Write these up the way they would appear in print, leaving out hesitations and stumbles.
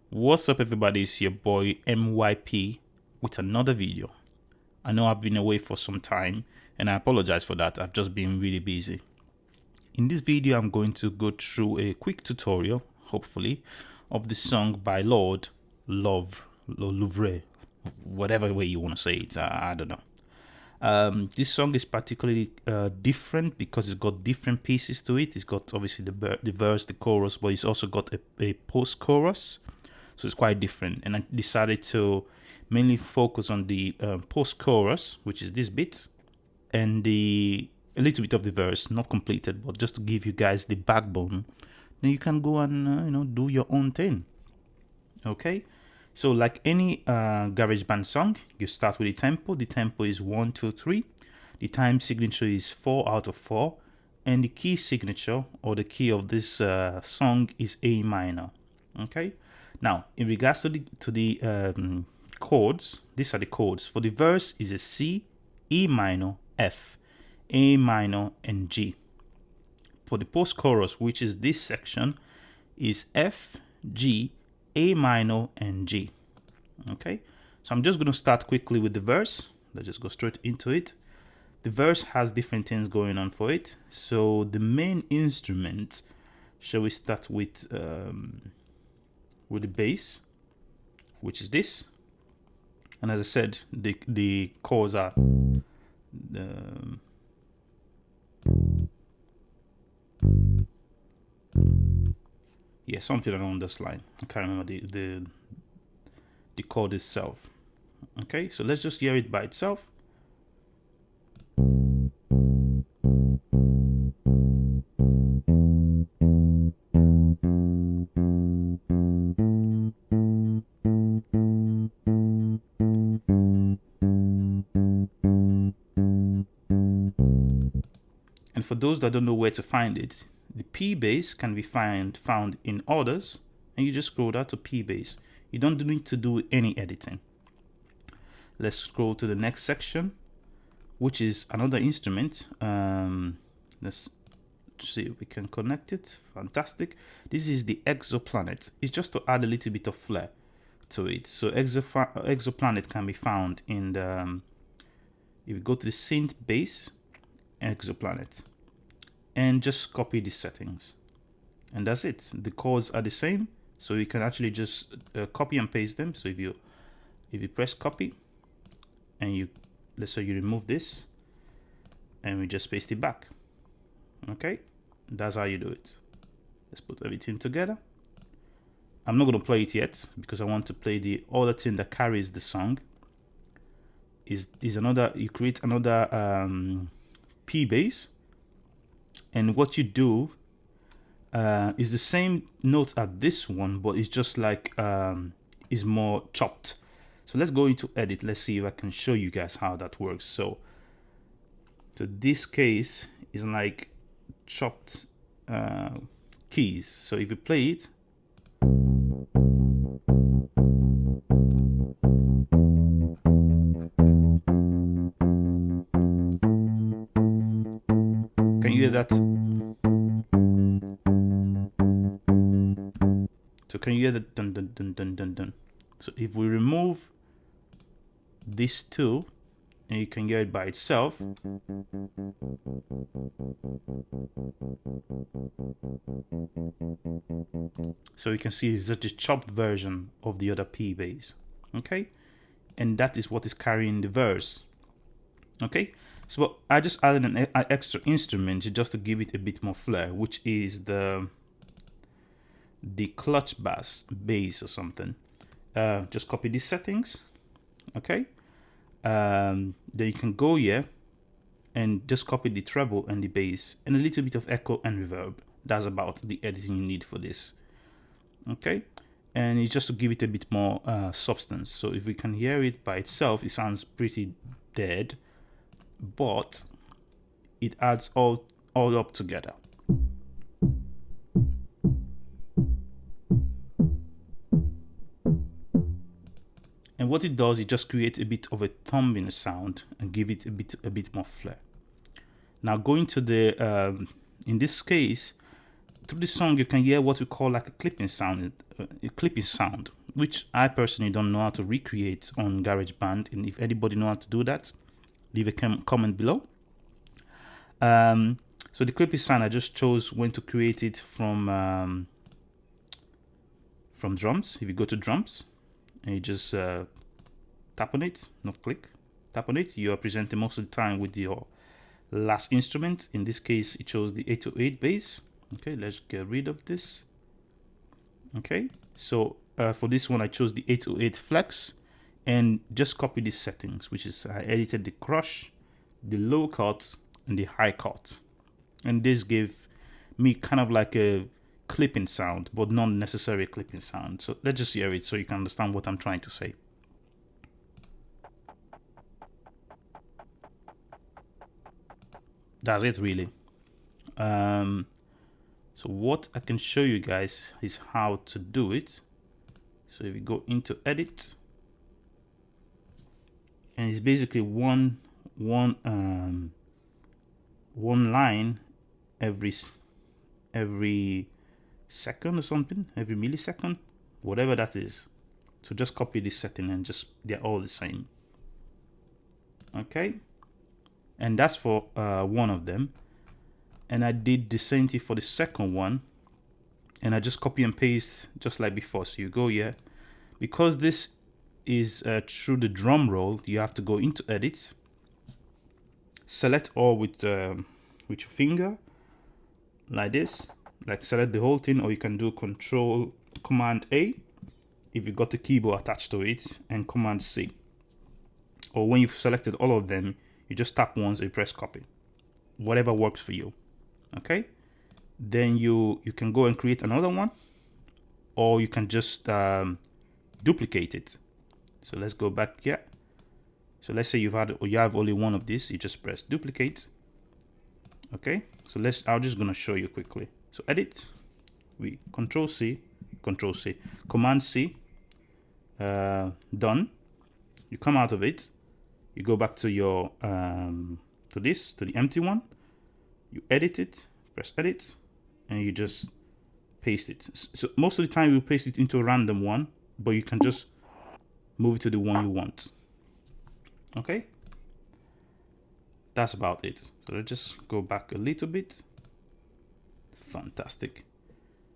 What's up, everybody? It's your boy MYP with another video. I know I've been away for some time and I apologize for that. I've just been really busy. In this video, I'm going to go through a quick tutorial, hopefully, of the song by Lorde, Louvre, whatever way you want to say it. I don't know. This song is particularly different because it's got different pieces to it. It's got obviously the verse, the chorus, but it's also got a post-chorus. So it's quite different, and I decided to mainly focus on the post-chorus, which is this bit, and a little bit of the verse, not completed, but just to give you guys the backbone. Then you can go and do your own thing. Okay, so like any GarageBand song, you start with the tempo. The tempo is 1, 2, 3. The time signature is 4 out of 4, and the key signature or the key of this song is A minor. Okay. Now, in regards to the chords, these are the chords. For the verse is a C, E minor, F, A minor, and G. For the post-chorus, which is this section, is F, G, A minor, and G. Okay, so I'm just going to start quickly with the verse. Let's just go straight into it. The verse has different things going on for it. So the main instrument, shall we start with the bass, which is this, and as I said, the chords are something along this line. I can't remember the chord itself. Okay, so let's just hear it by itself. And for those that don't know where to find it, the P bass can be found in orders, and you just scroll down to P bass. You don't need to do any editing. Let's scroll to the next section, which is another instrument. Let's see if we can connect it. Fantastic. This is the exoplanet. It's just to add a little bit of flair to it. So exoplanet can be found in the if you go to the synth bass, exoplanet, and just copy the settings, and that's it. The chords are the same, so you can actually just copy and paste them. So if you press copy and let's say you remove this and we just paste it back. Okay, that's how you do it. Let's put everything together. I'm not going to play it yet because I want to play the other thing that carries the song. Is another, you create another P bass, and what you do is the same notes as this one, but it's just like is more chopped. So let's go into edit. Let's see if I can show you guys how that works. So this case is like chopped keys. So if you play it, can you hear that? So can you hear the dun dun dun dun dun dun? So if we remove this two, and you can hear it by itself. So you can see it's just a chopped version of the other P bass. Okay, and that is what is carrying the verse. Okay, so I just added an extra instrument just to give it a bit more flair, which is the clutch bass or something. Just copy these settings. Okay, then you can go here and just copy the treble and the bass and a little bit of echo and reverb. That's about the editing you need for this. Okay, and it's just to give it a bit more substance. So if we can hear it by itself, it sounds pretty dead, but it adds all up together. And what it does, it just creates a bit of a thumping sound and give it a bit more flair. Now going to the in this case, through the song you can hear what we call like a clipping sound, which I personally don't know how to recreate on GarageBand. And if anybody know how to do that, leave a comment below. So the clip is signed. I just chose when to create it from drums. If you go to drums and you just tap on it, not click, tap on it, you are presenting most of the time with your last instrument. In this case, it chose the 808 bass. Okay, let's get rid of this. Okay, so for this one, I chose the 808 flex and just copy these settings, which is I edited the crush, the low cut, and the high cut. And this gave me kind of like a clipping sound, but not necessarily a clipping sound. So let's just hear it so you can understand what I'm trying to say. That's it, really. So what I can show you guys is how to do it. So if you go into edit, and it's basically one line every second or something, every millisecond, whatever that is. So just copy this setting and just they're all the same. Okay, and that's for one of them. And I did the same thing for the second one, and I just copy and paste just like before. So you go here, because this is through the drum roll, you have to go into edit, select all with your finger like this, like select the whole thing, or you can do Command A if you got the keyboard attached to it, and Command C. Or when you've selected all of them, you just tap once and press copy, whatever works for you. Okay, then you can go and create another one, or you can just duplicate it. So let's go back here. So let's say you have only one of these, you just press duplicate. Okay, so I'm just gonna show you quickly. So edit, we Control C, Command C, done. You come out of it, you go back to your to the empty one, you edit it, press edit, and you just paste it. So most of the time you paste it into a random one, but you can just move it to the one you want. Okay, that's about it. So let's just go back a little bit. Fantastic.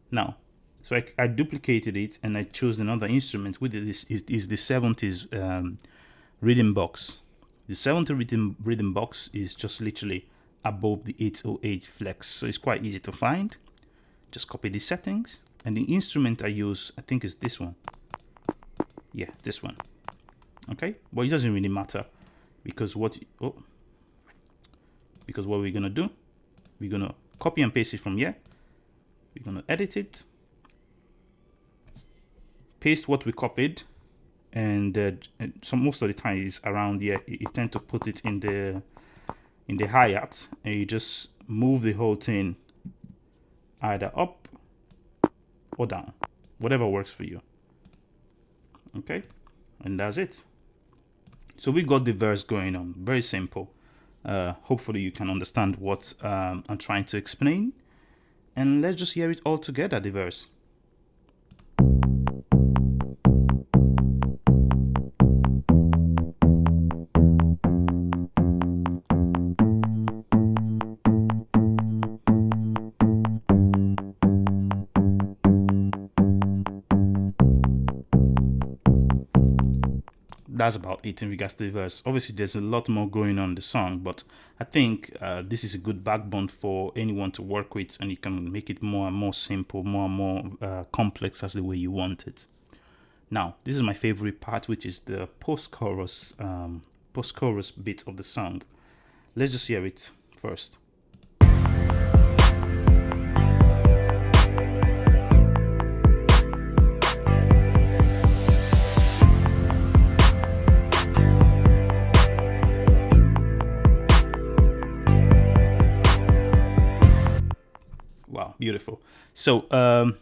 Now, so I duplicated it and I chose another instrument with it. This is the 70s rhythm box. The 70 rhythm box is just literally above the 808 flex, so it's quite easy to find. Just copy the settings, and the instrument I use, I think, is this one. Yeah, this one. Okay, but it doesn't really matter, because what we're gonna do, we're gonna copy and paste it from here. We're gonna edit it, paste what we copied, and so most of the time is around here. You tend to put it in the hi-hat, and you just move the whole thing either up or down, whatever works for you. Okay, and that's it. So we got the verse going on, very simple. Hopefully you can understand what I'm trying to explain, and let's just hear it all together, the verse. That's about it in regards to the verse. Obviously there's a lot more going on in the song, but I think this is a good backbone for anyone to work with, and you can make it more and more simple, more and more complex as the way you want it. Now, this is my favorite part, which is the post-chorus bit of the song. Let's just hear it first. Wow, beautiful. So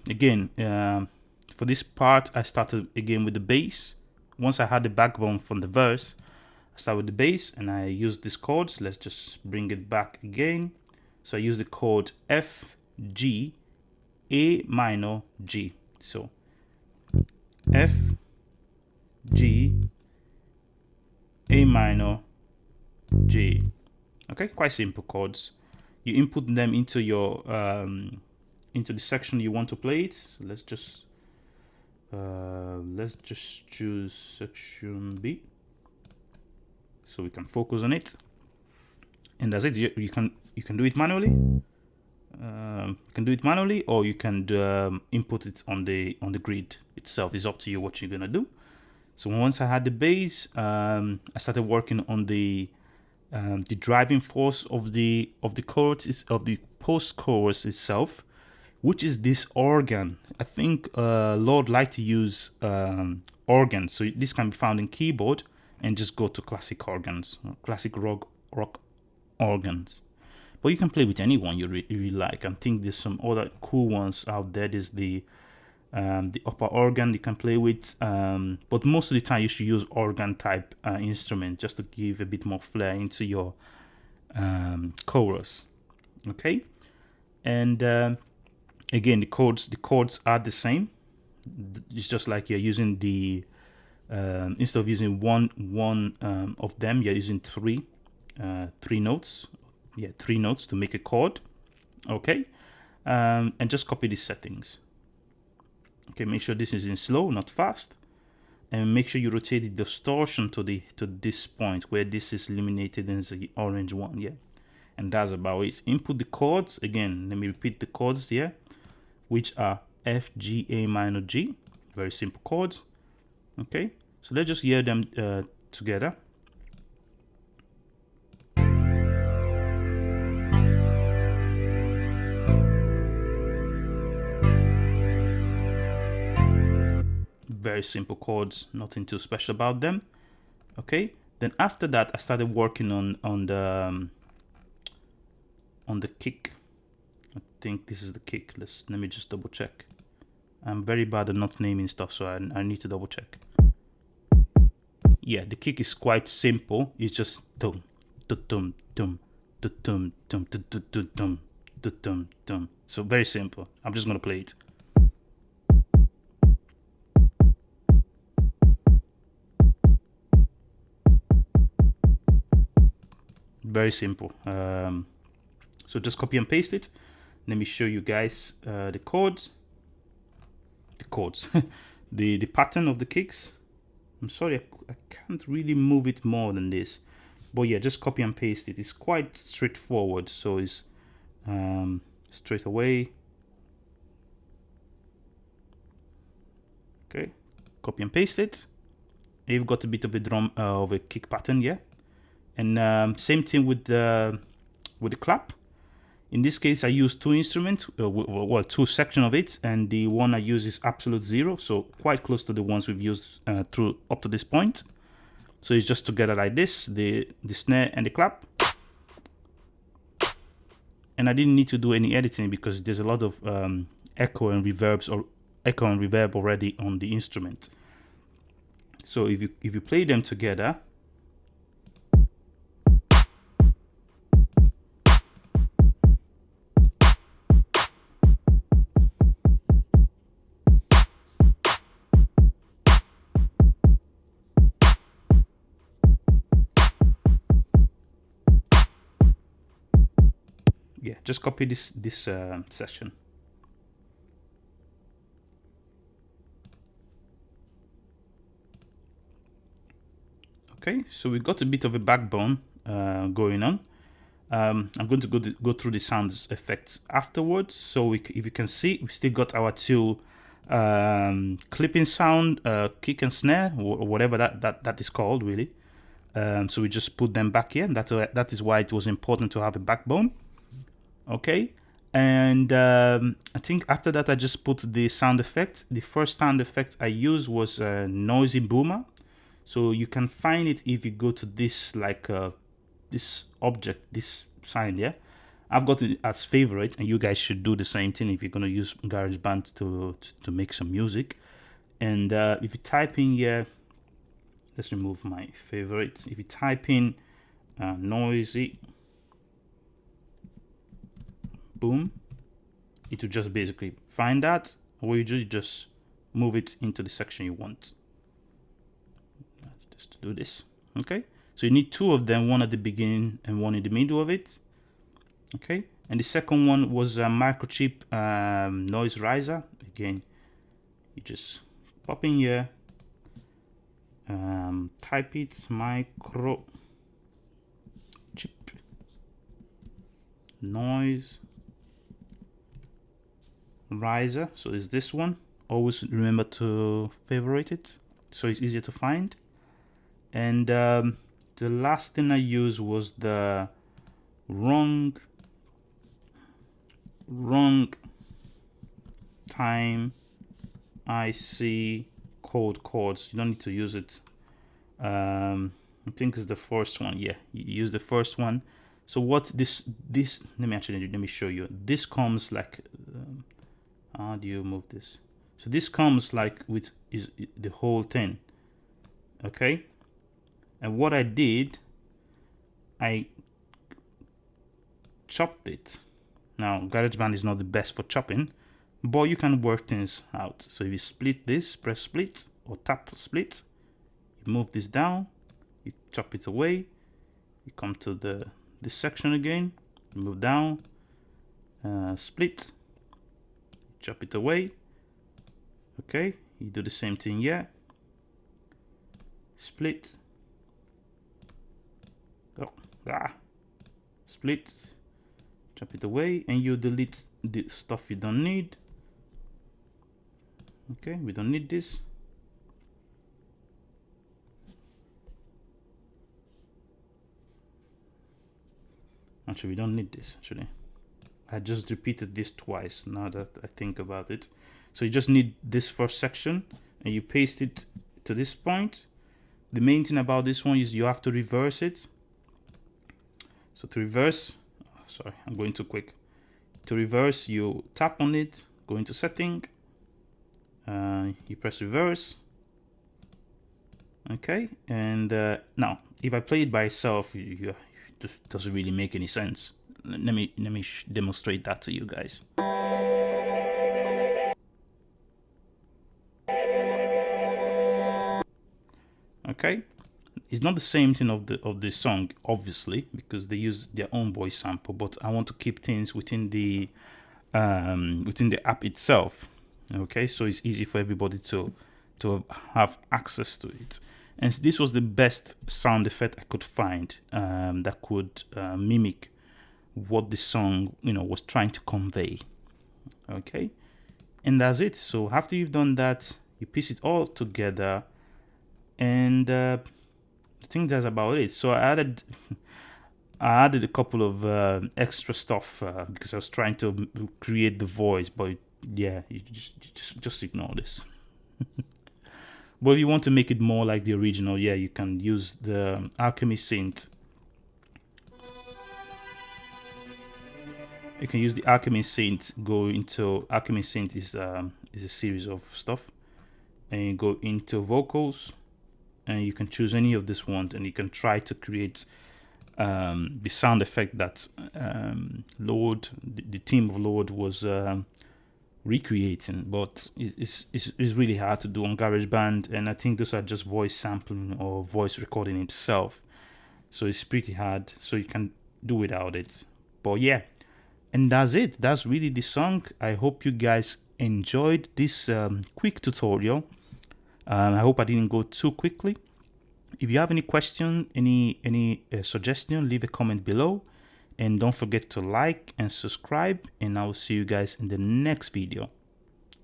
again, for this part, I started again with the bass. Once I had the backbone from the verse, I start with the bass and I use these chords. Let's just bring it back again. So I use the chord F, G, A minor, G. So F, G, A minor, G. Okay, quite simple chords. You input them into your into the section you want to play it. So let's just choose section B so we can focus on it. And that's it. You can do it manually. You can do it manually, or you can input it on the grid itself. It's up to you what you're gonna do. So once I had the bass, I started working on the driving force of the chords, of the post chorus itself, which is this organ. I think Lorde liked to use organs, so this can be found in keyboard, and just go to classic organs, classic rock organs. But you can play with anyone you really like. I think there's some other cool ones out there. There's the upper organ you can play with, but most of the time you should use organ type instrument, just to give a bit more flair into your chorus. Okay, and again, the chords are the same. It's just like you're using the instead of using one of them, you're using three notes. Yeah, 3 notes to make a chord. Okay, and just copy these settings. Okay, make sure this is in slow, not fast, and make sure you rotate the distortion to this point where this is illuminated as the orange one. Yeah, and that's about it. Input the chords again. Let me repeat the chords here, which are F, G, A minor, G. Very simple chords. Okay, so let's just hear them together. Very simple chords, nothing too special about them. Okay, then after that I started working on the kick. I think this is the kick. Let me just double check. I'm very bad at not naming stuff, so I need to double check. Yeah, the kick is quite simple. It's just dum dum dum dum dum dum dum dum dum. So very simple. I'm just gonna play it. Very simple. So just copy and paste it. Let me show you guys the chords. The pattern of the kicks. I'm sorry, I can't really move it more than this, but yeah, just copy and paste it. It's quite straightforward, so it's straight away. Okay, copy and paste it. You've got a bit of a drum of a kick pattern, yeah. And same thing with the clap. In this case, I use 2 instruments, well, 2 sections of it, and the one I use is absolute 0, so quite close to the ones we've used through up to this point. So it's just together like this, the snare and the clap. And I didn't need to do any editing because there's a lot of echo and reverb already on the instrument. So if you play them together. Yeah, just copy this session. Okay, so we got a bit of a backbone going on. I'm going to go through the sound effects afterwards. So if you can see, we still got our 2 clipping sound, kick and snare, or whatever that is called, really. So we just put them back here. That is why it was important to have a backbone. Okay, and I think after that I just put the sound effect. The first sound effect I used was a noisy boomer. So you can find it if you go to this, like this object, this sign, yeah. I've got it as favorite, and you guys should do the same thing if you're gonna use GarageBand to make some music. And if you type in here, let's remove my favorite. If you type in noisy boom, it will just basically find that. What you do, you just move it into the section you want. Just to do this. Okay, so you need two of them, one at the beginning and one in the middle of it. Okay, and the second one was a microchip noise riser. Again, you just pop in here, type it, microchip noise riser. So it's this one. Always remember to favorite it so it's easier to find. And the last thing I used was the wrong time IC code chords. You don't need to use it. I think it's the first one. Yeah, you use the first one. So what this let me show you. This comes like how do you move this? So this comes like with is the whole thing. Okay, and what I did, I chopped it. Now GarageBand is not the best for chopping, but you can work things out. So if you split this, press split or tap split, you move this down, you chop it away, you come to this section again, you move down, split, chop it away. Okay, you do the same thing here, split, split, chop it away, and you delete the stuff you don't need. Okay, we don't need this. Actually, we don't need this. Actually, I just repeated this twice now that I think about it. So you just need this first section and you paste it to this point. The main thing about this one is you have to reverse it. So to reverse, sorry, I'm going too quick. To reverse, you tap on it, go into setting, you press reverse. Okay, and now if I play it by itself, it just doesn't really make any sense. Let me demonstrate that to you guys. Okay, it's not the same thing of the song, obviously, because they use their own voice sample, but I want to keep things within the app itself. Okay, so it's easy for everybody to have access to it. And this was the best sound effect I could find that could mimic what the song was trying to convey. Okay, and that's it. So after you've done that, you piece it all together, and I think that's about it. So I added a couple of extra stuff because I was trying to create the voice, but yeah, you just ignore this. But if you want to make it more like the original, yeah, you can use the Alchemy synth. You can use the Alchemy synth. Go into Alchemy synth is a series of stuff, and you go into vocals, and you can choose any of this one, and you can try to create the sound effect that Lorde, the team of Lorde, was recreating. But it's really hard to do on GarageBand, and I think those are just voice sampling or voice recording itself, so it's pretty hard. So you can do without it. But yeah, and that's it. That's really the song. I hope you guys enjoyed this quick tutorial. I hope I didn't go too quickly. If you have any question, any suggestion, leave a comment below, and don't forget to like and subscribe, and I will see you guys in the next video.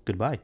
Goodbye.